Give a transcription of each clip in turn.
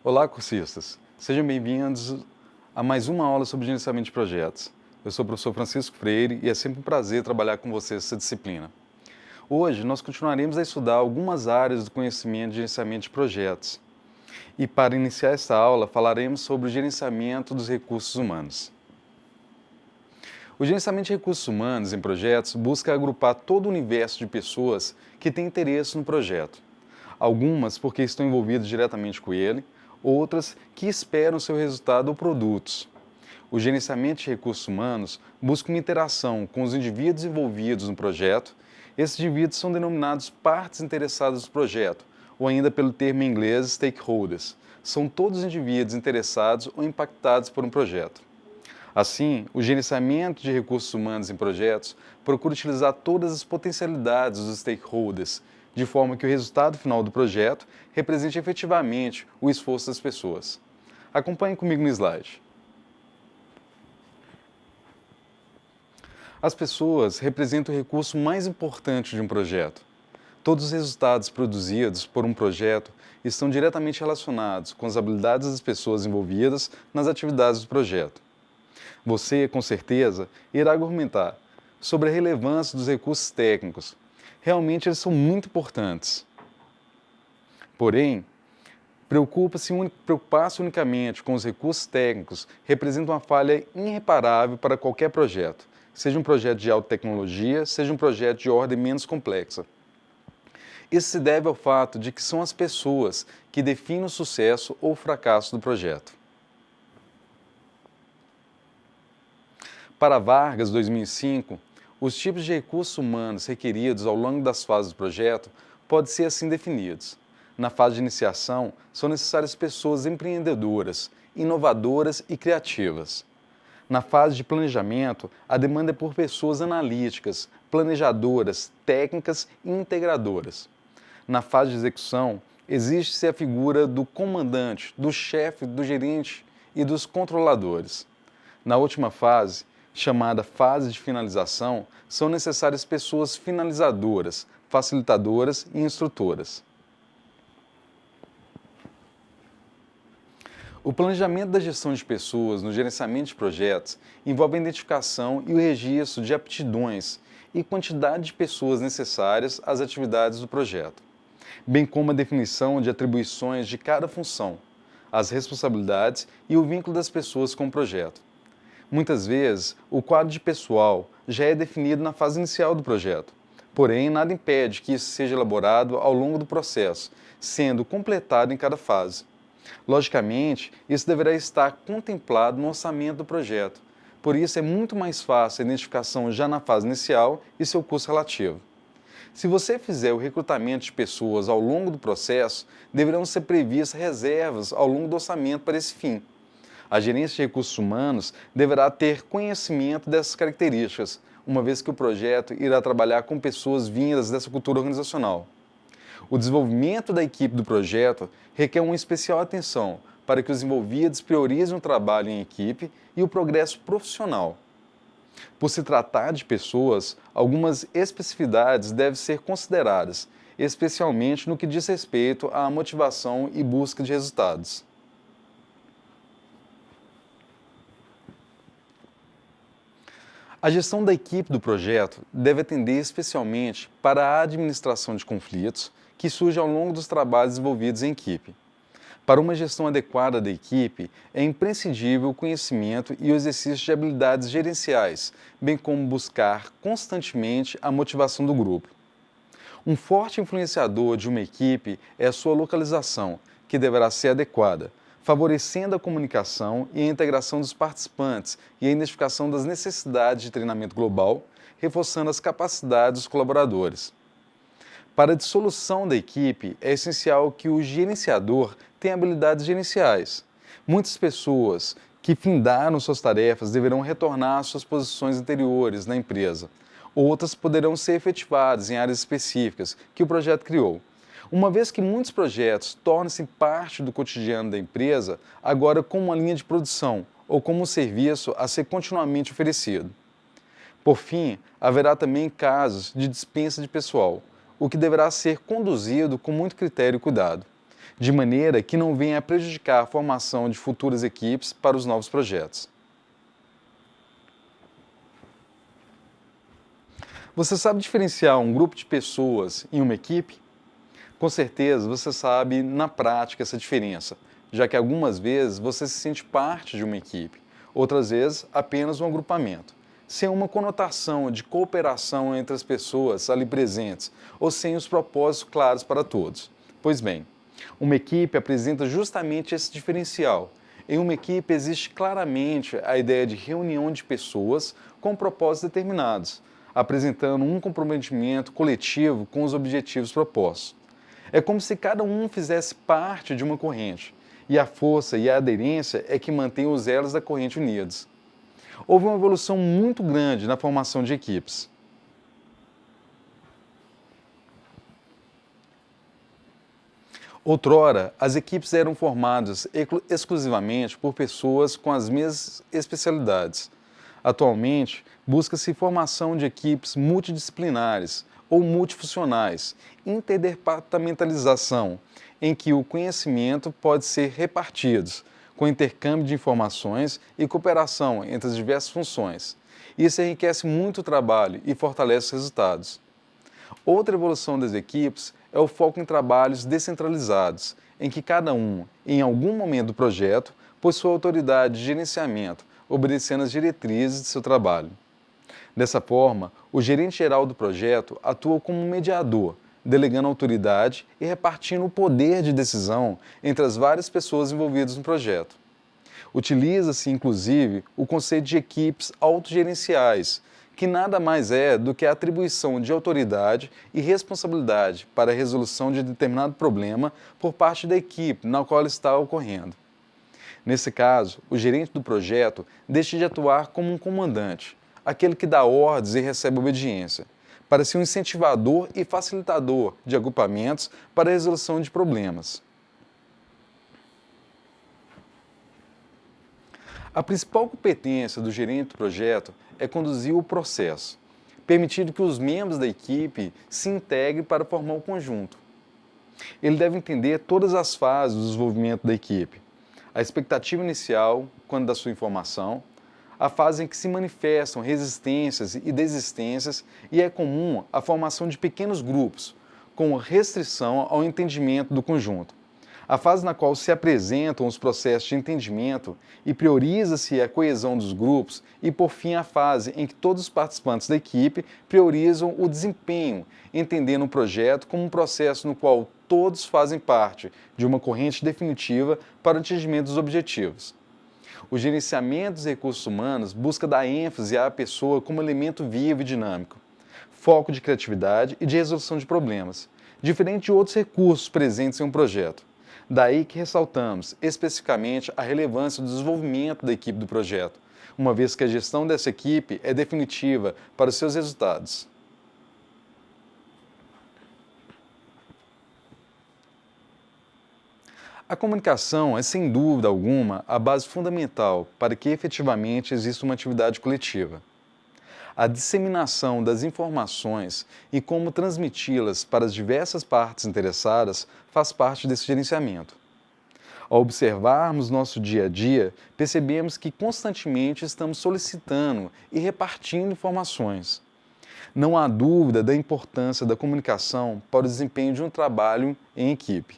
Olá, cursistas! Sejam bem-vindos a mais uma aula sobre gerenciamento de projetos. Eu sou o professor Francisco Freire e é sempre um prazer trabalhar com vocês nessa disciplina. Hoje, nós continuaremos a estudar algumas áreas do conhecimento de gerenciamento de projetos. E para iniciar esta aula, falaremos sobre o gerenciamento dos recursos humanos. O gerenciamento de recursos humanos em projetos busca agrupar todo o universo de pessoas que têm interesse no projeto. Algumas porque estão envolvidas diretamente com ele, outras que esperam seu resultado ou produtos. O gerenciamento de recursos humanos busca uma interação com os indivíduos envolvidos no projeto. Esses indivíduos são denominados partes interessadas do projeto, ou ainda pelo termo em inglês stakeholders. São todos os indivíduos interessados ou impactados por um projeto. Assim, o gerenciamento de recursos humanos em projetos procura utilizar todas as potencialidades dos stakeholders, de forma que o resultado final do projeto represente efetivamente o esforço das pessoas. Acompanhe comigo no slide. As pessoas representam o recurso mais importante de um projeto. Todos os resultados produzidos por um projeto estão diretamente relacionados com as habilidades das pessoas envolvidas nas atividades do projeto. Você, com certeza, irá argumentar sobre a relevância dos recursos técnicos. Realmente eles são muito importantes. Porém, preocupar-se unicamente com os recursos técnicos representa uma falha irreparável para qualquer projeto, seja um projeto de alta tecnologia, seja um projeto de ordem menos complexa. Isso se deve ao fato de que são as pessoas que definem o sucesso ou o fracasso do projeto. Para Vargas, 2005, os tipos de recursos humanos requeridos ao longo das fases do projeto podem ser assim definidos. Na fase de iniciação, são necessárias pessoas empreendedoras, inovadoras e criativas. Na fase de planejamento, a demanda é por pessoas analíticas, planejadoras, técnicas e integradoras. Na fase de execução, existe-se a figura do comandante, do chefe, do gerente e dos controladores. Na última fase, chamada fase de finalização, são necessárias pessoas finalizadoras, facilitadoras e instrutoras. O planejamento da gestão de pessoas no gerenciamento de projetos envolve a identificação e o registro de aptidões e quantidade de pessoas necessárias às atividades do projeto, bem como a definição de atribuições de cada função, as responsabilidades e o vínculo das pessoas com o projeto. Muitas vezes, o quadro de pessoal já é definido na fase inicial do projeto, porém, nada impede que isso seja elaborado ao longo do processo, sendo completado em cada fase. Logicamente, isso deverá estar contemplado no orçamento do projeto, por isso é muito mais fácil a identificação já na fase inicial e seu custo relativo. Se você fizer o recrutamento de pessoas ao longo do processo, deverão ser previstas reservas ao longo do orçamento para esse fim. A gerência de recursos humanos deverá ter conhecimento dessas características, uma vez que o projeto irá trabalhar com pessoas vindas dessa cultura organizacional. O desenvolvimento da equipe do projeto requer uma especial atenção para que os envolvidos priorizem o trabalho em equipe e o progresso profissional. Por se tratar de pessoas, algumas especificidades devem ser consideradas, especialmente no que diz respeito à motivação e busca de resultados. A gestão da equipe do projeto deve atender especialmente para a administração de conflitos que surgem ao longo dos trabalhos desenvolvidos em equipe. Para uma gestão adequada da equipe, é imprescindível o conhecimento e o exercício de habilidades gerenciais, bem como buscar constantemente a motivação do grupo. Um forte influenciador de uma equipe é a sua localização, que deverá ser adequada, favorecendo a comunicação e a integração dos participantes e a identificação das necessidades de treinamento global, reforçando as capacidades dos colaboradores. Para a dissolução da equipe, é essencial que o gerenciador tenha habilidades gerenciais. Muitas pessoas que findaram suas tarefas deverão retornar às suas posições anteriores na empresa. Outras poderão ser efetivadas em áreas específicas que o projeto criou. Uma vez que muitos projetos tornam-se parte do cotidiano da empresa, agora como uma linha de produção ou como um serviço a ser continuamente oferecido. Por fim, haverá também casos de dispensa de pessoal, o que deverá ser conduzido com muito critério e cuidado. de maneira que não venha a prejudicar a formação de futuras equipes para os novos projetos. Você sabe diferenciar um grupo de pessoas em uma equipe? Com certeza você sabe na prática essa diferença, já que algumas vezes você se sente parte de uma equipe, outras vezes apenas um agrupamento, sem uma conotação de cooperação entre as pessoas ali presentes ou sem os propósitos claros para todos. Pois bem, uma equipe apresenta justamente esse diferencial. Em uma equipe existe claramente a ideia de reunião de pessoas com propósitos determinados, apresentando um comprometimento coletivo com os objetivos propostos. É como se cada um fizesse parte de uma corrente, e a força e a aderência é que mantém os elos da corrente unidos. Houve uma evolução muito grande na formação de equipes. Outrora, as equipes eram formadas exclusivamente por pessoas com as mesmas especialidades. Atualmente, busca-se formação de equipes multidisciplinares ou multifuncionais, interdepartamentalização, em que o conhecimento pode ser repartido, com intercâmbio de informações e cooperação entre as diversas funções. Isso enriquece muito o trabalho e fortalece os resultados. Outra evolução das equipes é o foco em trabalhos descentralizados, em que cada um, em algum momento do projeto, possui autoridade de gerenciamento, obedecendo às diretrizes de seu trabalho. Dessa forma, o gerente geral do projeto atua como um mediador, delegando autoridade e repartindo o poder de decisão entre as várias pessoas envolvidas no projeto. Utiliza-se, inclusive, o conceito de equipes autogerenciais, que nada mais é do que a atribuição de autoridade e responsabilidade para a resolução de determinado problema por parte da equipe na qual está ocorrendo. Nesse caso, o gerente do projeto deixa de atuar como um comandante, aquele que dá ordens e recebe obediência, para ser um incentivador e facilitador de agrupamentos para a resolução de problemas. A principal competência do gerente do projeto é conduzir o processo, permitindo que os membros da equipe se integrem para formar o conjunto. Ele deve entender todas as fases do desenvolvimento da equipe, a expectativa inicial, quando da sua informação, a fase em que se manifestam resistências e desistências e é comum a formação de pequenos grupos, com restrição ao entendimento do conjunto. A fase na qual se apresentam os processos de entendimento e prioriza-se a coesão dos grupos e, por fim, a fase em que todos os participantes da equipe priorizam o desempenho, entendendo o projeto como um processo no qual todos fazem parte de uma corrente definitiva para o atingimento dos objetivos. O gerenciamento dos recursos humanos busca dar ênfase à pessoa como elemento vivo e dinâmico, foco de criatividade e de resolução de problemas, diferente de outros recursos presentes em um projeto. Daí que ressaltamos especificamente a relevância do desenvolvimento da equipe do projeto, uma vez que a gestão dessa equipe é definitiva para os seus resultados. A comunicação é, sem dúvida alguma, a base fundamental para que efetivamente exista uma atividade coletiva. A disseminação das informações e como transmiti-las para as diversas partes interessadas faz parte desse gerenciamento. Ao observarmos nosso dia a dia, percebemos que constantemente estamos solicitando e repartindo informações. Não há dúvida da importância da comunicação para o desempenho de um trabalho em equipe.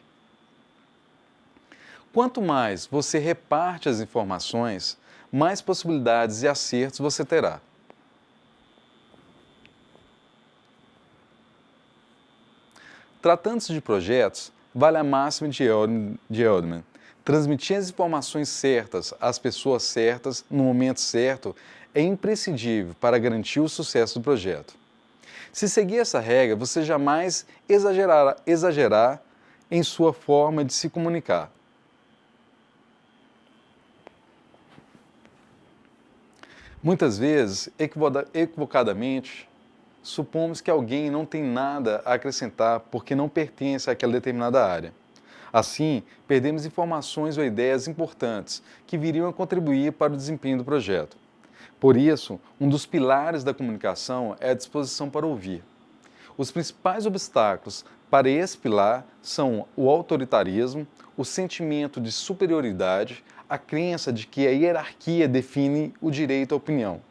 Quanto mais você reparte as informações, mais possibilidades e acertos você terá. Tratando-se de projetos, vale a máxima de Edelman. Transmitir as informações certas às pessoas certas no momento certo é imprescindível para garantir o sucesso do projeto. Se seguir essa regra, você jamais exagerará em sua forma de se comunicar. Muitas vezes, equivocadamente, supomos que alguém não tem nada a acrescentar porque não pertence àquela determinada área. Assim, perdemos informações ou ideias importantes que viriam a contribuir para o desempenho do projeto. Por isso, um dos pilares da comunicação é a disposição para ouvir. Os principais obstáculos para esse pilar são o autoritarismo, o sentimento de superioridade, a crença de que a hierarquia define o direito à opinião.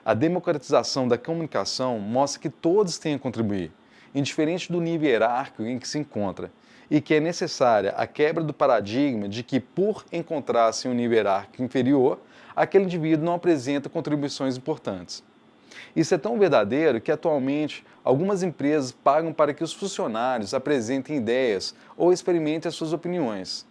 A democratização da comunicação mostra que todos têm a contribuir, indiferente do nível hierárquico em que se encontra, e que é necessária a quebra do paradigma de que, por encontrar-se em um nível hierárquico inferior, aquele indivíduo não apresenta contribuições importantes. Isso é tão verdadeiro que, atualmente, algumas empresas pagam para que os funcionários apresentem ideias ou experimentem as suas opiniões.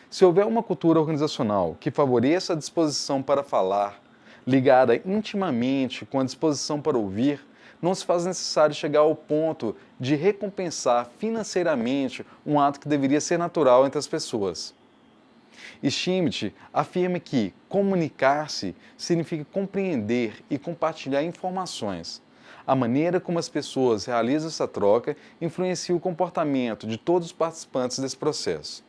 Se houver uma cultura organizacional que favoreça a disposição para falar, ligada intimamente com a disposição para ouvir, não se faz necessário chegar ao ponto de recompensar financeiramente um ato que deveria ser natural entre as pessoas. Schmidt afirma que comunicar-se significa compreender e compartilhar informações. A maneira como as pessoas realizam essa troca influencia o comportamento de todos os participantes desse processo.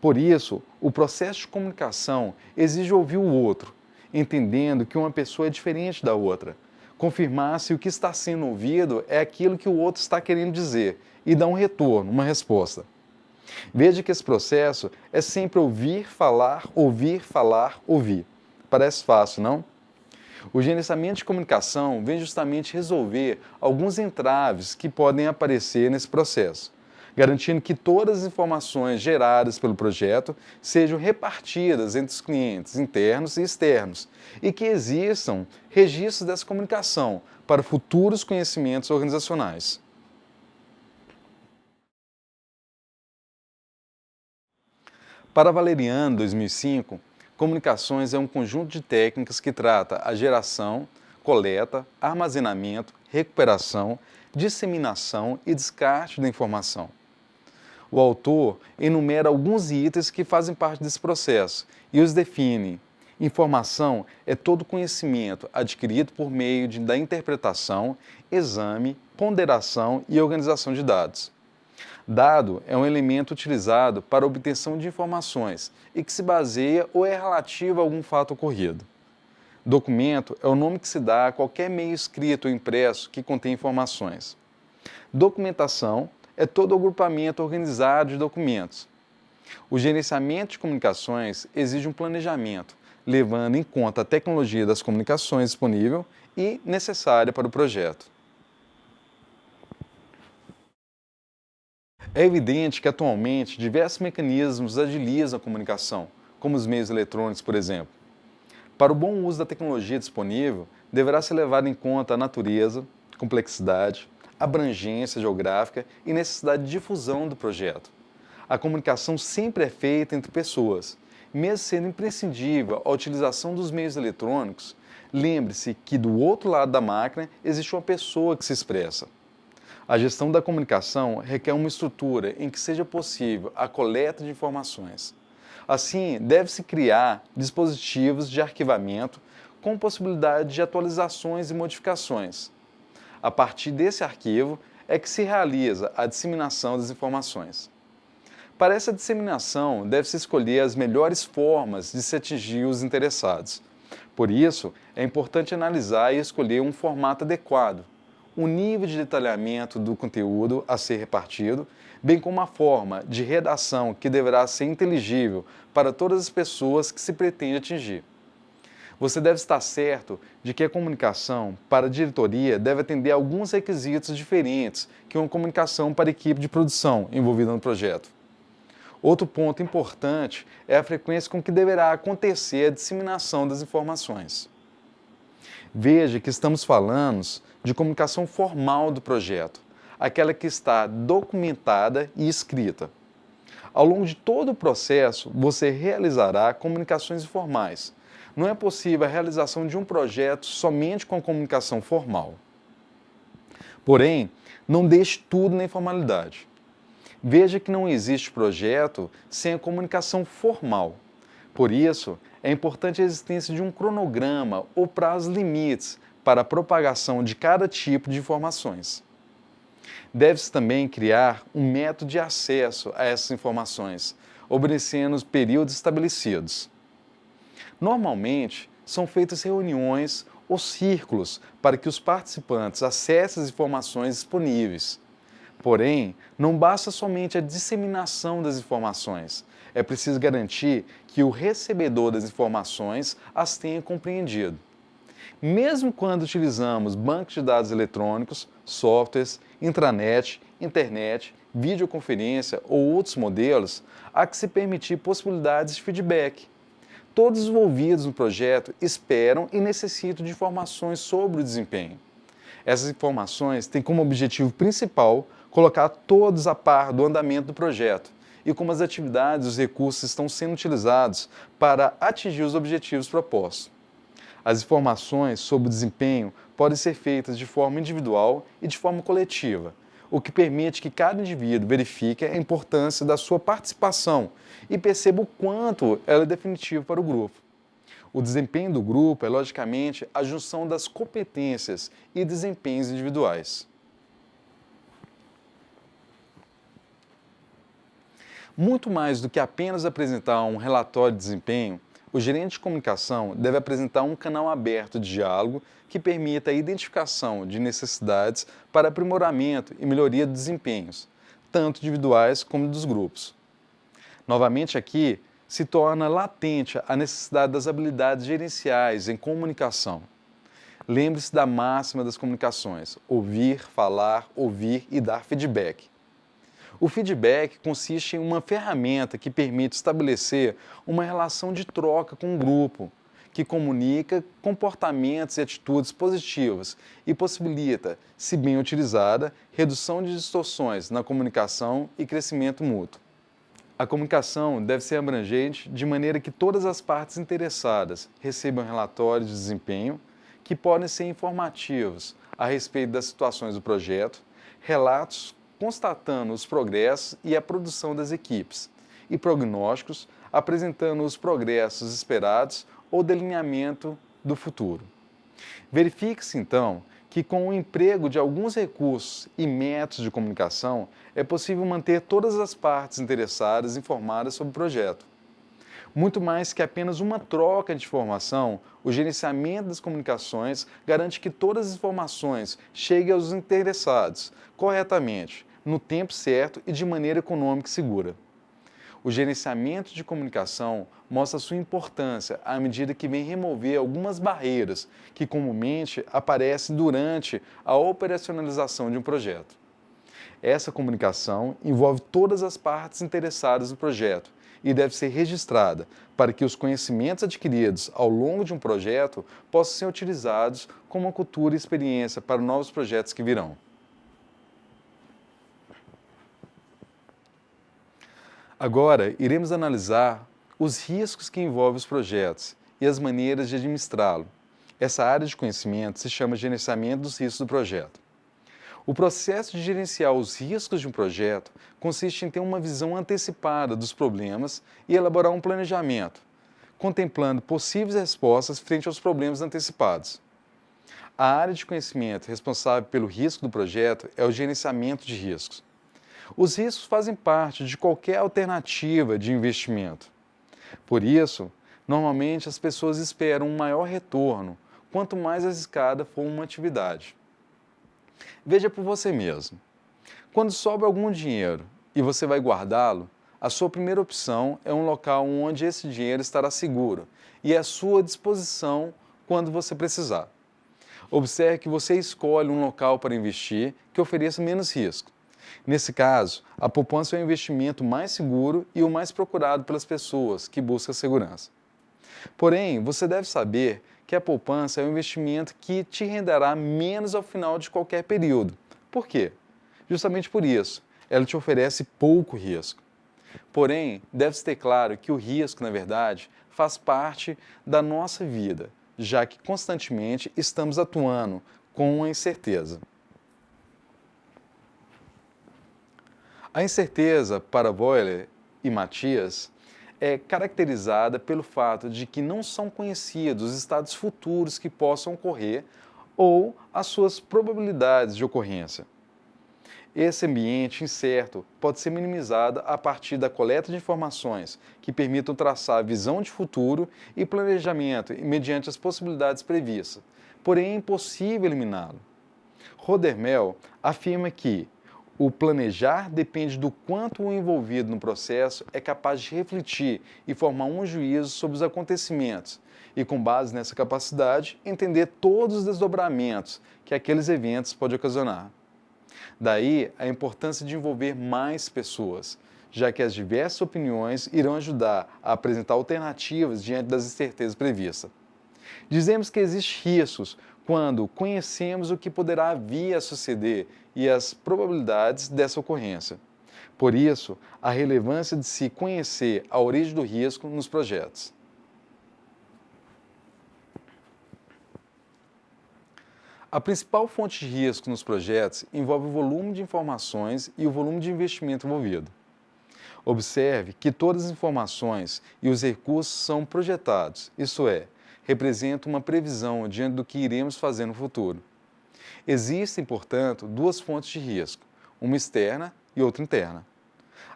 Por isso, o processo de comunicação exige ouvir o outro, entendendo que uma pessoa é diferente da outra, confirmar se o que está sendo ouvido é aquilo que o outro está querendo dizer e dar um retorno, uma resposta. Veja que esse processo é sempre ouvir, falar, ouvir. Parece fácil, não? O gerenciamento de comunicação vem justamente resolver alguns entraves que podem aparecer nesse processo, garantindo que todas as informações geradas pelo projeto sejam repartidas entre os clientes internos e externos e que existam registros dessa comunicação para futuros conhecimentos organizacionais. Para Valeriano, 2005, comunicações é um conjunto de técnicas que trata a geração, coleta, armazenamento, recuperação, disseminação e descarte da informação. O autor enumera alguns itens que fazem parte desse processo e os define. Informação é todo conhecimento adquirido por meio da interpretação, exame, ponderação e organização de dados. Dado é um elemento utilizado para a obtenção de informações e que se baseia ou é relativo a algum fato ocorrido. Documento é o nome que se dá a qualquer meio escrito ou impresso que contém informações. Documentação é todo agrupamento organizado de documentos. O gerenciamento de comunicações exige um planejamento, levando em conta a tecnologia das comunicações disponível e necessária para o projeto. É evidente que, atualmente, diversos mecanismos agilizam a comunicação, como os meios eletrônicos, por exemplo. Para o bom uso da tecnologia disponível, deverá ser levado em conta a natureza, complexidade, abrangência geográfica e necessidade de difusão do projeto. A comunicação sempre é feita entre pessoas. Mesmo sendo imprescindível a utilização dos meios eletrônicos, lembre-se que do outro lado da máquina existe uma pessoa que se expressa. A gestão da comunicação requer uma estrutura em que seja possível a coleta de informações. Assim, deve-se criar dispositivos de arquivamento com possibilidade de atualizações e modificações. A partir desse arquivo é que se realiza a disseminação das informações. Para essa disseminação, deve-se escolher as melhores formas de se atingir os interessados. Por isso, é importante analisar e escolher um formato adequado, o nível de detalhamento do conteúdo a ser repartido, bem como a forma de redação que deverá ser inteligível para todas as pessoas que se pretende atingir. Você deve estar certo de que a comunicação para a diretoria deve atender a alguns requisitos diferentes que uma comunicação para a equipe de produção envolvida no projeto. Outro ponto importante é a frequência com que deverá acontecer a disseminação das informações. Veja que estamos falando de comunicação formal do projeto, aquela que está documentada e escrita. Ao longo de todo o processo, você realizará comunicações informais. Não é possível a realização de um projeto somente com a comunicação formal. Porém, não deixe tudo na informalidade. Veja que não existe projeto sem a comunicação formal. Por isso, é importante a existência de um cronograma ou prazos limites para a propagação de cada tipo de informações. Deve-se também criar um método de acesso a essas informações, obedecendo os períodos estabelecidos. Normalmente, são feitas reuniões ou círculos para que os participantes acessem as informações disponíveis. Porém, não basta somente a disseminação das informações. É preciso garantir que o recebedor das informações as tenha compreendido. Mesmo quando utilizamos bancos de dados eletrônicos, softwares, intranet, internet, videoconferência ou outros modelos, há que se permitir possibilidades de feedback. Todos os envolvidos no projeto esperam e necessitam de informações sobre o desempenho. Essas informações têm como objetivo principal colocar todos a par do andamento do projeto e como as atividades e os recursos estão sendo utilizados para atingir os objetivos propostos. As informações sobre o desempenho podem ser feitas de forma individual e de forma coletiva, o que permite que cada indivíduo verifique a importância da sua participação e perceba o quanto ela é definitiva para o grupo. O desempenho do grupo é, logicamente, a junção das competências e desempenhos individuais. Muito mais do que apenas apresentar um relatório de desempenho, o gerente de comunicação deve apresentar um canal aberto de diálogo que permita a identificação de necessidades para aprimoramento e melhoria dos desempenhos, tanto individuais como dos grupos. Novamente aqui, se torna latente a necessidade das habilidades gerenciais em comunicação. Lembre-se da máxima das comunicações: ouvir, falar, ouvir e dar feedback. O feedback consiste em uma ferramenta que permite estabelecer uma relação de troca com o grupo, que comunica comportamentos e atitudes positivas e possibilita, se bem utilizada, redução de distorções na comunicação e crescimento mútuo. A comunicação deve ser abrangente de maneira que todas as partes interessadas recebam relatórios de desempenho que podem ser informativos a respeito das situações do projeto, relatos constatando os progressos e a produção das equipes, e prognósticos apresentando os progressos esperados ou delineamento do futuro. Verifique-se, então, que com o emprego de alguns recursos e métodos de comunicação é possível manter todas as partes interessadas informadas sobre o projeto. Muito mais que apenas uma troca de informação, o gerenciamento das comunicações garante que todas as informações cheguem aos interessados corretamente, no tempo certo e de maneira econômica e segura. O gerenciamento de comunicação mostra sua importância à medida que vem remover algumas barreiras que comumente aparecem durante a operacionalização de um projeto. Essa comunicação envolve todas as partes interessadas no projeto e deve ser registrada para que os conhecimentos adquiridos ao longo de um projeto possam ser utilizados como uma cultura e experiência para novos projetos que virão. Agora, iremos analisar os riscos que envolvem os projetos e as maneiras de administrá-lo. Essa área de conhecimento se chama gerenciamento dos riscos do projeto. O processo de gerenciar os riscos de um projeto consiste em ter uma visão antecipada dos problemas e elaborar um planejamento, contemplando possíveis respostas frente aos problemas antecipados. A área de conhecimento responsável pelo risco do projeto é o gerenciamento de riscos. Os riscos fazem parte de qualquer alternativa de investimento. Por isso, normalmente as pessoas esperam um maior retorno quanto mais arriscada for uma atividade. Veja por você mesmo. Quando sobra algum dinheiro e você vai guardá-lo, a sua primeira opção é um local onde esse dinheiro estará seguro e à sua disposição quando você precisar. Observe que você escolhe um local para investir que ofereça menos risco. Nesse caso, a poupança é o investimento mais seguro e o mais procurado pelas pessoas que buscam segurança. Porém, você deve saber que a poupança é um investimento que te renderá menos ao final de qualquer período. Por quê? Justamente por isso, ela te oferece pouco risco. Porém, deve-se ter claro que o risco, na verdade, faz parte da nossa vida, já que constantemente estamos atuando com a incerteza. A incerteza, para Boyle e Matias, é caracterizada pelo fato de que não são conhecidos os estados futuros que possam ocorrer ou as suas probabilidades de ocorrência. Esse ambiente incerto pode ser minimizado a partir da coleta de informações que permitam traçar a visão de futuro e planejamento mediante as possibilidades previstas, porém é impossível eliminá-lo. Rodermel afirma que o planejar depende do quanto o envolvido no processo é capaz de refletir e formar um juízo sobre os acontecimentos e, com base nessa capacidade, entender todos os desdobramentos que aqueles eventos podem ocasionar. Daí a importância de envolver mais pessoas, já que as diversas opiniões irão ajudar a apresentar alternativas diante das incertezas previstas. Dizemos que existem riscos quando conhecemos o que poderá vir a suceder e as probabilidades dessa ocorrência. Por isso, a relevância de se conhecer a origem do risco nos projetos. A principal fonte de risco nos projetos envolve o volume de informações e o volume de investimento envolvido. Observe que todas as informações e os recursos são projetados, isto é, representam uma previsão diante do que iremos fazer no futuro. Existem, portanto, duas fontes de risco, uma externa e outra interna.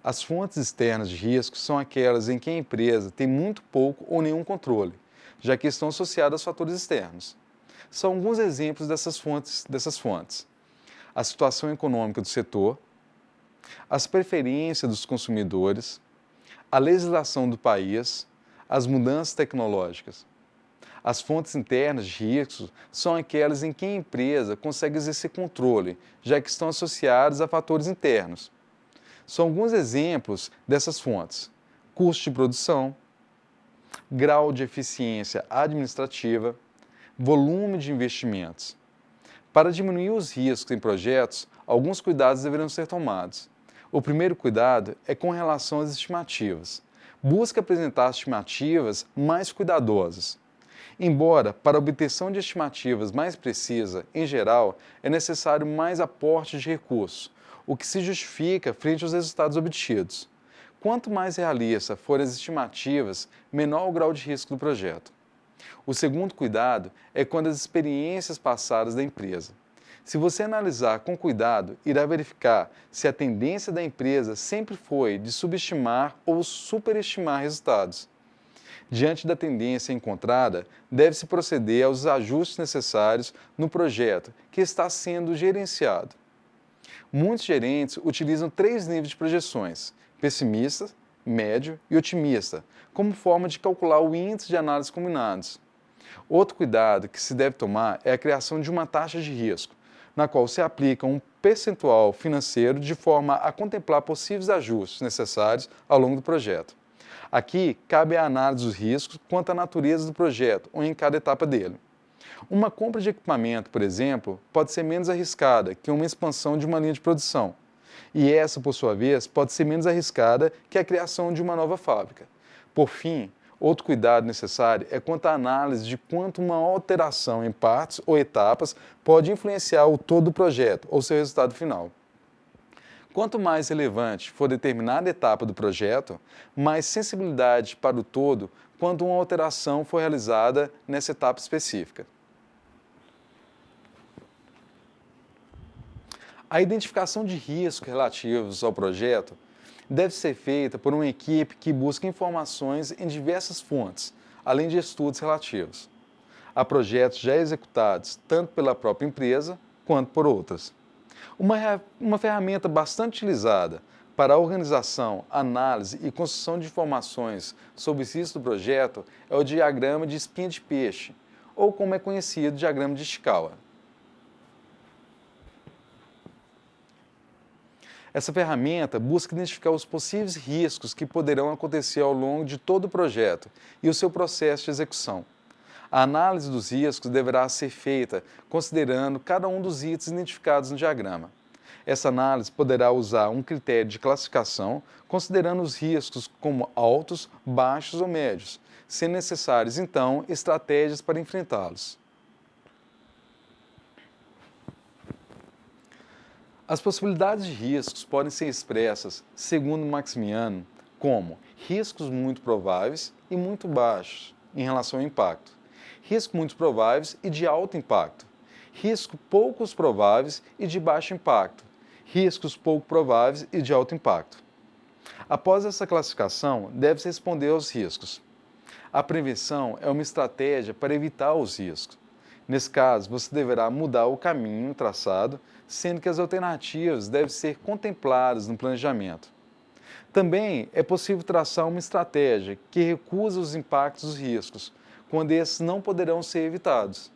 As fontes externas de risco são aquelas em que a empresa tem muito pouco ou nenhum controle, já que estão associadas a fatores externos. São alguns exemplos dessas fontes. A situação econômica do setor, as preferências dos consumidores, a legislação do país, as mudanças tecnológicas. As fontes internas de risco são aquelas em que a empresa consegue exercer controle, já que estão associadas a fatores internos. São alguns exemplos dessas fontes: custo de produção, grau de eficiência administrativa, volume de investimentos. Para diminuir os riscos em projetos, alguns cuidados deverão ser tomados. O primeiro cuidado é com relação às estimativas. Busque apresentar estimativas mais cuidadosas. Embora, para a obtenção de estimativas mais precisas, em geral, é necessário mais aporte de recursos, o que se justifica frente aos resultados obtidos. Quanto mais realista forem as estimativas, menor o grau de risco do projeto. O segundo cuidado é quando as experiências passadas da empresa. Se você analisar com cuidado, irá verificar se a tendência da empresa sempre foi de subestimar ou superestimar resultados. Diante da tendência encontrada, deve-se proceder aos ajustes necessários no projeto que está sendo gerenciado. Muitos gerentes utilizam 3 níveis de projeções: pessimista, médio e otimista, como forma de calcular o índice de análise combinados. Outro cuidado que se deve tomar é a criação de uma taxa de risco, na qual se aplica um percentual financeiro de forma a contemplar possíveis ajustes necessários ao longo do projeto. Aqui, cabe a análise dos riscos quanto à natureza do projeto ou em cada etapa dele. Uma compra de equipamento, por exemplo, pode ser menos arriscada que uma expansão de uma linha de produção. E essa, por sua vez, pode ser menos arriscada que a criação de uma nova fábrica. Por fim, outro cuidado necessário é quanto à análise de quanto uma alteração em partes ou etapas pode influenciar o todo do projeto ou seu resultado final. Quanto mais relevante for determinada etapa do projeto, mais sensibilidade para o todo quando uma alteração for realizada nessa etapa específica. A identificação de riscos relativos ao projeto deve ser feita por uma equipe que busca informações em diversas fontes, além de estudos relativos, a projetos já executados tanto pela própria empresa quanto por outras. Uma ferramenta bastante utilizada para a organização, análise e construção de informações sobre os riscos do projeto é o diagrama de espinha de peixe, ou como é conhecido, diagrama de Ishikawa. Essa ferramenta busca identificar os possíveis riscos que poderão acontecer ao longo de todo o projeto e o seu processo de execução. A análise dos riscos deverá ser feita considerando cada um dos itens identificados no diagrama. Essa análise poderá usar um critério de classificação, considerando os riscos como altos, baixos ou médios, sendo necessárias, então, estratégias para enfrentá-los. As possibilidades de riscos podem ser expressas, segundo Maximiano, como riscos muito prováveis e muito baixos em relação ao impacto, riscos muito prováveis e de alto impacto, riscos poucos prováveis e de baixo impacto, riscos pouco prováveis e de alto impacto. Após essa classificação, deve-se responder aos riscos. A prevenção é uma estratégia para evitar os riscos. Nesse caso, você deverá mudar o caminho traçado, sendo que as alternativas devem ser contempladas no planejamento. Também é possível traçar uma estratégia que recusa os impactos dos riscos, quando esses não poderão ser evitados.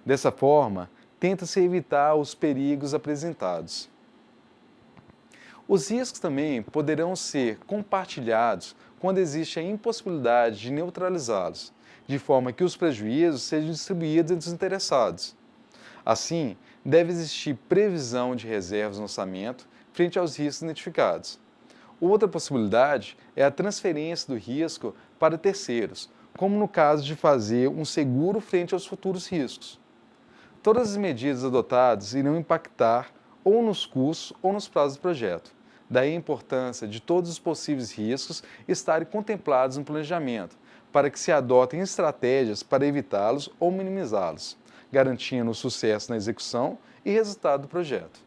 Dessa forma, tenta-se evitar os perigos apresentados. Os riscos também poderão ser compartilhados quando existe a impossibilidade de neutralizá-los, de forma que os prejuízos sejam distribuídos entre os interessados. Assim, deve existir previsão de reservas no orçamento frente aos riscos identificados. Outra possibilidade é a transferência do risco para terceiros, como no caso de fazer um seguro frente aos futuros riscos. Todas as medidas adotadas irão impactar ou nos custos ou nos prazos do projeto. Daí a importância de todos os possíveis riscos estarem contemplados no planejamento, para que se adotem estratégias para evitá-los ou minimizá-los, garantindo o sucesso na execução e resultado do projeto.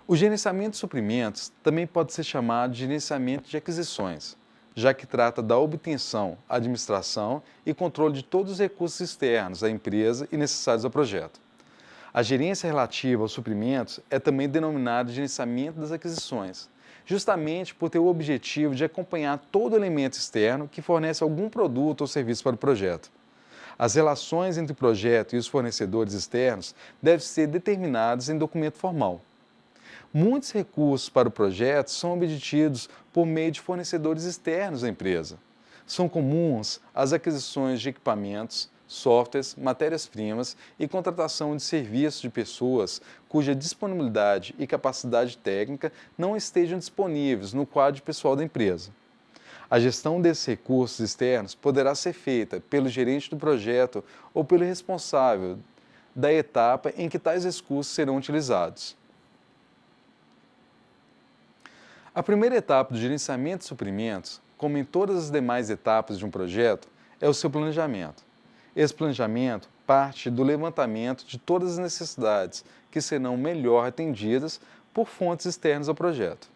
O gerenciamento de suprimentos também pode ser chamado de gerenciamento de aquisições, já que trata da obtenção, administração e controle de todos os recursos externos à empresa e necessários ao projeto. A gerência relativa aos suprimentos é também denominada de gerenciamento das aquisições, justamente por ter o objetivo de acompanhar todo elemento externo que fornece algum produto ou serviço para o projeto. As relações entre o projeto e os fornecedores externos devem ser determinadas em documento formal. Muitos recursos para o projeto são obtidos por meio de fornecedores externos à empresa. São comuns as aquisições de equipamentos, softwares, matérias-primas e contratação de serviços de pessoas cuja disponibilidade e capacidade técnica não estejam disponíveis no quadro pessoal da empresa. A gestão desses recursos externos poderá ser feita pelo gerente do projeto ou pelo responsável da etapa em que tais recursos serão utilizados. A primeira etapa do gerenciamento de suprimentos, como em todas as demais etapas de um projeto, é o seu planejamento. Esse planejamento parte do levantamento de todas as necessidades que serão melhor atendidas por fontes externas ao projeto.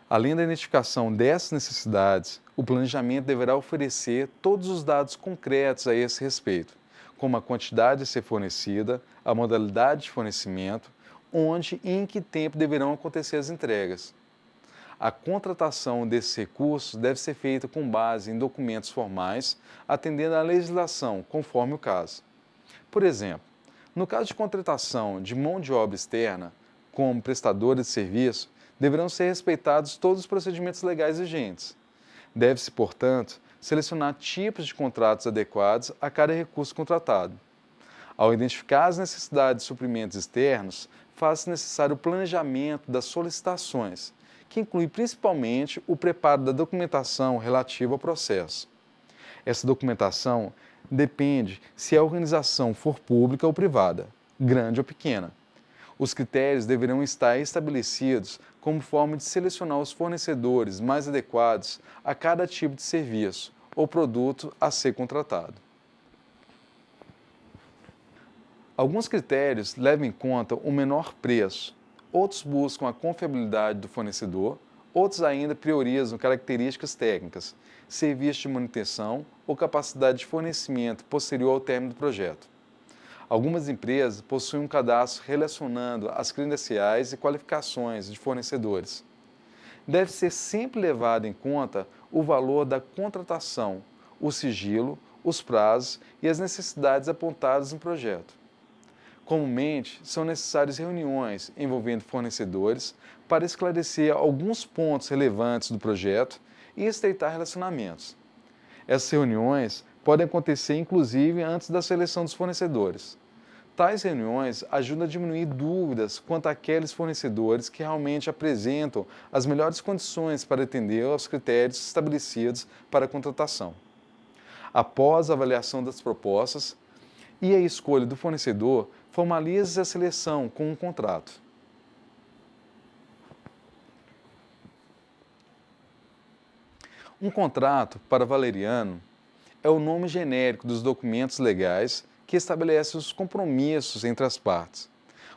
Além da identificação dessas necessidades, o planejamento deverá oferecer todos os dados concretos a esse respeito, como a quantidade a ser fornecida, a modalidade de fornecimento, onde e em que tempo deverão acontecer as entregas. A contratação desses recursos deve ser feita com base em documentos formais, atendendo à legislação, conforme o caso. Por exemplo, no caso de contratação de mão de obra externa, como prestadora de serviço, deverão ser respeitados todos os procedimentos legais vigentes. Deve-se, portanto, selecionar tipos de contratos adequados a cada recurso contratado. Ao identificar as necessidades de suprimentos externos, faz-se necessário o planejamento das solicitações, que inclui principalmente o preparo da documentação relativa ao processo. Essa documentação depende se a organização for pública ou privada, grande ou pequena. Os critérios deverão estar estabelecidos como forma de selecionar os fornecedores mais adequados a cada tipo de serviço ou produto a ser contratado. Alguns critérios levam em conta o menor preço, outros buscam a confiabilidade do fornecedor, outros ainda priorizam características técnicas, serviços de manutenção ou capacidade de fornecimento posterior ao término do projeto. Algumas empresas possuem um cadastro relacionando as credenciais e qualificações de fornecedores. Deve ser sempre levado em conta o valor da contratação, o sigilo, os prazos e as necessidades apontadas no projeto. Comumente, são necessárias reuniões envolvendo fornecedores para esclarecer alguns pontos relevantes do projeto e estreitar relacionamentos. Essas reuniões podem acontecer inclusive antes da seleção dos fornecedores. Tais reuniões ajudam a diminuir dúvidas quanto àqueles fornecedores que realmente apresentam as melhores condições para atender aos critérios estabelecidos para a contratação. Após a avaliação das propostas e a escolha do fornecedor, formalize a seleção com um contrato. Um contrato, para Valeriano, é o nome genérico dos documentos legais que estabelece os compromissos entre as partes.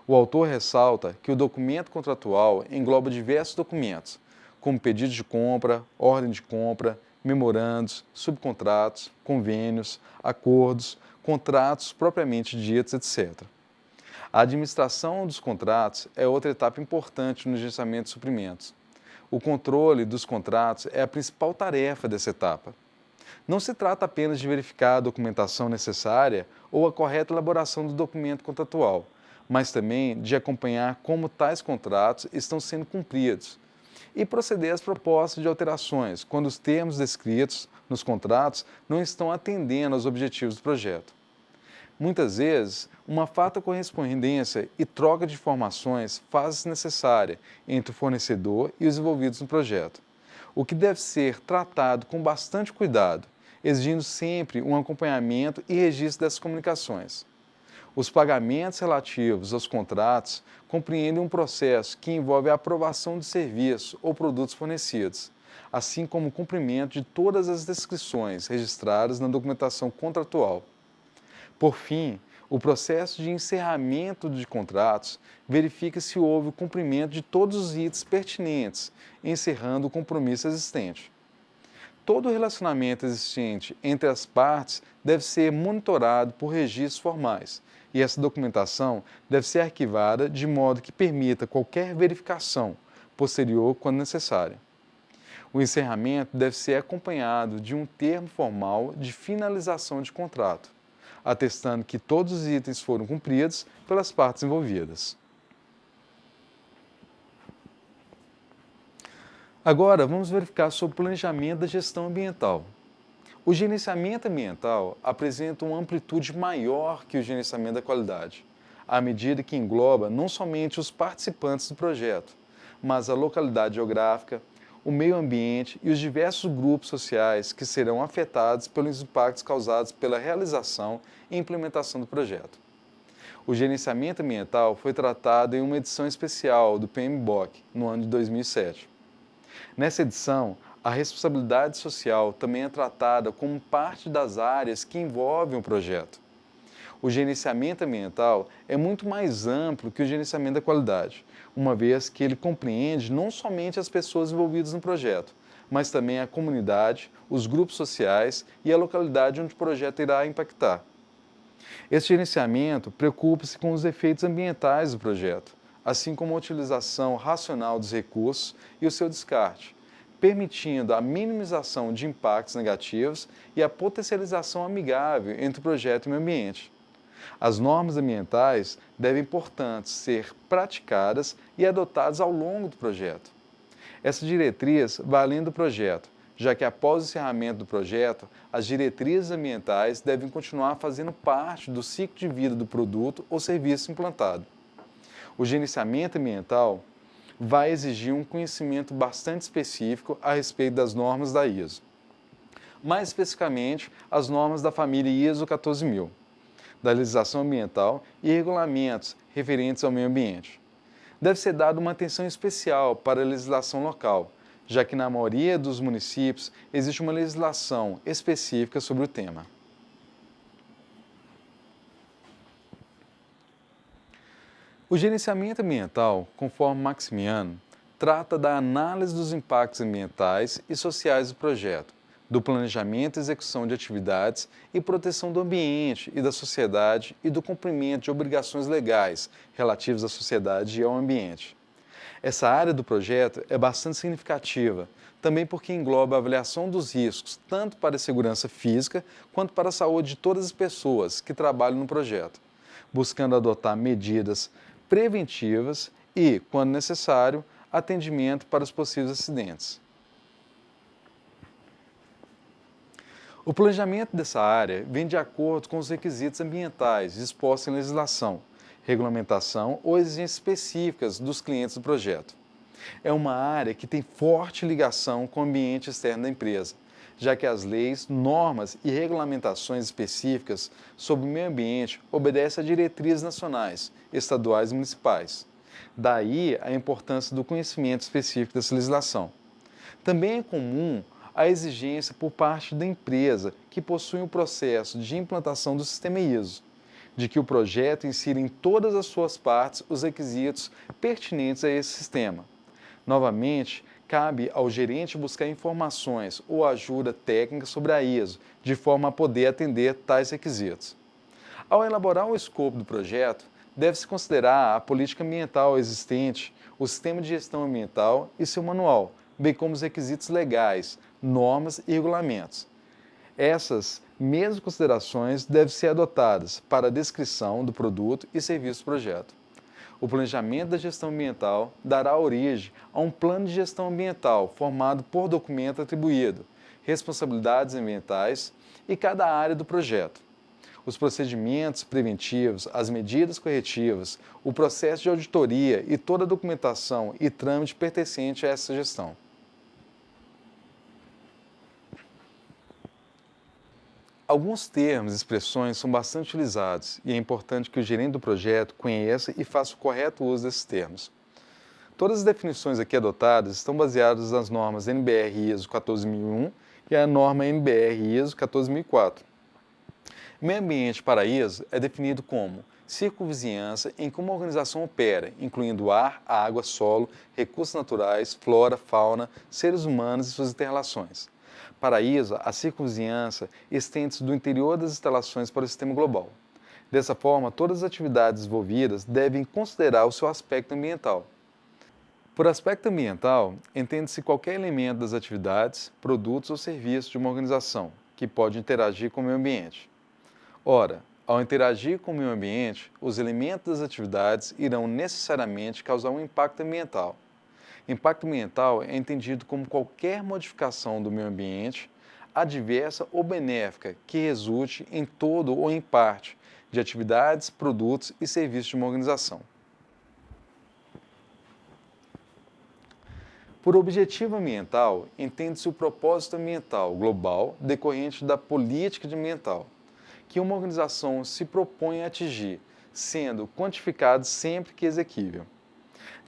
O autor ressalta que o documento contratual engloba diversos documentos, como pedido de compra, ordem de compra, memorandos, subcontratos, convênios, acordos, contratos propriamente ditos, etc. A administração dos contratos é outra etapa importante no gerenciamento de suprimentos. O controle dos contratos é a principal tarefa dessa etapa. Não se trata apenas de verificar a documentação necessária ou a correta elaboração do documento contratual, mas também de acompanhar como tais contratos estão sendo cumpridos e proceder às propostas de alterações quando os termos descritos nos contratos não estão atendendo aos objetivos do projeto. Muitas vezes, uma farta correspondência e troca de informações faz-se necessária entre o fornecedor e os envolvidos no projeto, o que deve ser tratado com bastante cuidado, exigindo sempre um acompanhamento e registro dessas comunicações. Os pagamentos relativos aos contratos compreendem um processo que envolve a aprovação de serviços ou produtos fornecidos, assim como o cumprimento de todas as descrições registradas na documentação contratual. Por fim, o processo de encerramento de contratos verifica se houve o cumprimento de todos os itens pertinentes, encerrando o compromisso existente. Todo o relacionamento existente entre as partes deve ser monitorado por registros formais, e essa documentação deve ser arquivada de modo que permita qualquer verificação posterior quando necessária. O encerramento deve ser acompanhado de um termo formal de finalização de contrato, atestando que todos os itens foram cumpridos pelas partes envolvidas. Agora, vamos verificar sobre o planejamento da gestão ambiental. O gerenciamento ambiental apresenta uma amplitude maior que o gerenciamento da qualidade, à medida que engloba não somente os participantes do projeto, mas a localidade geográfica, o meio ambiente e os diversos grupos sociais que serão afetados pelos impactos causados pela realização e implementação do projeto. O gerenciamento ambiental foi tratado em uma edição especial do PMBOK, no ano de 2007. Nessa edição, a responsabilidade social também é tratada como parte das áreas que envolvem o projeto. O gerenciamento ambiental é muito mais amplo que o gerenciamento da qualidade, uma vez que ele compreende não somente as pessoas envolvidas no projeto, mas também a comunidade, os grupos sociais e a localidade onde o projeto irá impactar. Esse gerenciamento preocupa-se com os efeitos ambientais do projeto, assim como a utilização racional dos recursos e o seu descarte, permitindo a minimização de impactos negativos e a potencialização amigável entre o projeto e o meio ambiente. As normas ambientais devem, portanto, ser praticadas e adotadas ao longo do projeto. Essa diretriz vai além do projeto, já que após o encerramento do projeto, as diretrizes ambientais devem continuar fazendo parte do ciclo de vida do produto ou serviço implantado. O gerenciamento ambiental vai exigir um conhecimento bastante específico a respeito das normas da ISO. Mais especificamente, as normas da família ISO 14000, da legislação ambiental e regulamentos referentes ao meio ambiente. Deve ser dada uma atenção especial para a legislação local, já que na maioria dos municípios existe uma legislação específica sobre o tema. O gerenciamento ambiental, conforme Maximiano, trata da análise dos impactos ambientais e sociais do projeto, do planejamento e execução de atividades e proteção do ambiente e da sociedade e do cumprimento de obrigações legais relativas à sociedade e ao ambiente. Essa área do projeto é bastante significativa, também porque engloba a avaliação dos riscos, tanto para a segurança física quanto para a saúde de todas as pessoas que trabalham no projeto, buscando adotar medidas preventivas e, quando necessário, atendimento para os possíveis acidentes. O planejamento dessa área vem de acordo com os requisitos ambientais dispostos em legislação, regulamentação ou exigências específicas dos clientes do projeto. É uma área que tem forte ligação com o ambiente externo da empresa, já que as leis, normas e regulamentações específicas sobre o meio ambiente obedecem a diretrizes nacionais, estaduais e municipais. Daí a importância do conhecimento específico dessa legislação. Também é comum a exigência por parte da empresa que possui um processo de implantação do sistema ISO, de que o projeto insira em todas as suas partes os requisitos pertinentes a esse sistema. Novamente, cabe ao gerente buscar informações ou ajuda técnica sobre a ISO, de forma a poder atender tais requisitos. Ao elaborar o escopo do projeto, deve-se considerar a política ambiental existente, o sistema de gestão ambiental e seu manual, bem como os requisitos legais, normas e regulamentos. Essas mesmas considerações devem ser adotadas para a descrição do produto e serviço do projeto. O planejamento da gestão ambiental dará origem a um plano de gestão ambiental formado por documento atribuído, responsabilidades ambientais e cada área do projeto. Os procedimentos preventivos, as medidas corretivas, o processo de auditoria e toda a documentação e trâmite pertencente a essa gestão. Alguns termos e expressões são bastante utilizados e é importante que o gerente do projeto conheça e faça o correto uso desses termos. Todas as definições aqui adotadas estão baseadas nas normas NBR ISO 14001 e a norma NBR ISO 14004. Meio ambiente para a ISO é definido como circunvizinhança em que uma organização opera, incluindo ar, água, solo, recursos naturais, flora, fauna, seres humanos e suas interrelações. Para a ISO, a circunvizinhança estende-se do interior das instalações para o sistema global. Dessa forma, todas as atividades envolvidas devem considerar o seu aspecto ambiental. Por aspecto ambiental, entende-se qualquer elemento das atividades, produtos ou serviços de uma organização que pode interagir com o meio ambiente. Ora, ao interagir com o meio ambiente, os elementos das atividades irão necessariamente causar um impacto ambiental. Impacto ambiental é entendido como qualquer modificação do meio ambiente, adversa ou benéfica, que resulte em todo ou em parte de atividades, produtos e serviços de uma organização. Por objetivo ambiental, entende-se o propósito ambiental global decorrente da política ambiental, que uma organização se propõe a atingir, sendo quantificado sempre que exequível.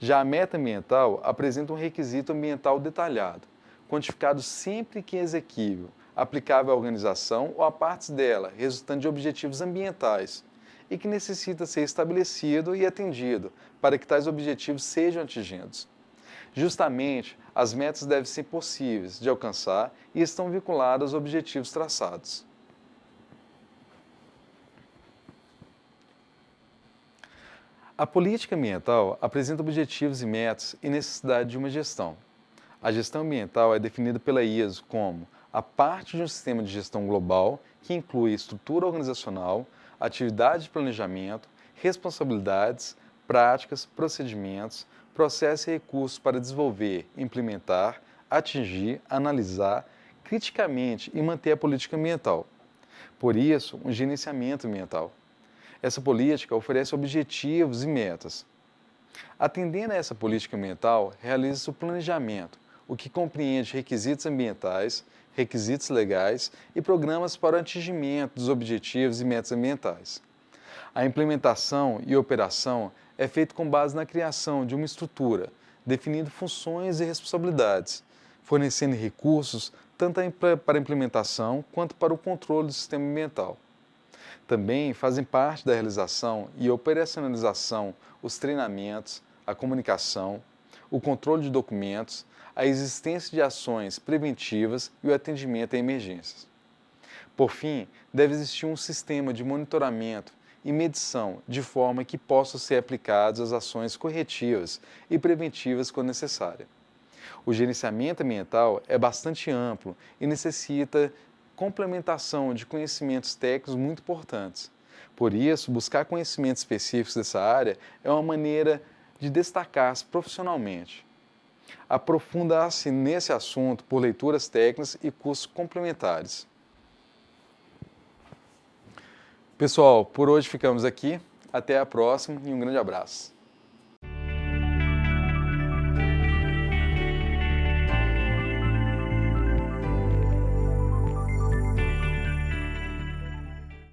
Já a meta ambiental apresenta um requisito ambiental detalhado, quantificado sempre que exequível, aplicável à organização ou a partes dela, resultante de objetivos ambientais, e que necessita ser estabelecido e atendido para que tais objetivos sejam atingidos. Justamente, as metas devem ser possíveis de alcançar e estão vinculadas aos objetivos traçados. A política ambiental apresenta objetivos e metas e necessidade de uma gestão. A gestão ambiental é definida pela ISO como a parte de um sistema de gestão global que inclui estrutura organizacional, atividade de planejamento, responsabilidades, práticas, procedimentos, processos e recursos para desenvolver, implementar, atingir, analisar, criticamente e manter a política ambiental. Por isso, um gerenciamento ambiental. Essa política oferece objetivos e metas. Atendendo a essa política ambiental, realiza-se o planejamento, o que compreende requisitos ambientais, requisitos legais e programas para o atingimento dos objetivos e metas ambientais. A implementação e operação é feita com base na criação de uma estrutura, definindo funções e responsabilidades, fornecendo recursos tanto para a implementação quanto para o controle do sistema ambiental. Também fazem parte da realização e operacionalização os treinamentos, a comunicação, o controle de documentos, a existência de ações preventivas e o atendimento a emergências. Por fim, deve existir um sistema de monitoramento e medição de forma que possam ser aplicadas as ações corretivas e preventivas quando necessária. O gerenciamento ambiental é bastante amplo e necessita complementação de conhecimentos técnicos muito importantes. Por isso, buscar conhecimentos específicos dessa área é uma maneira de destacar-se profissionalmente. Aprofundar-se nesse assunto por leituras técnicas e cursos complementares. Pessoal, por hoje ficamos aqui. Até a próxima e um grande abraço.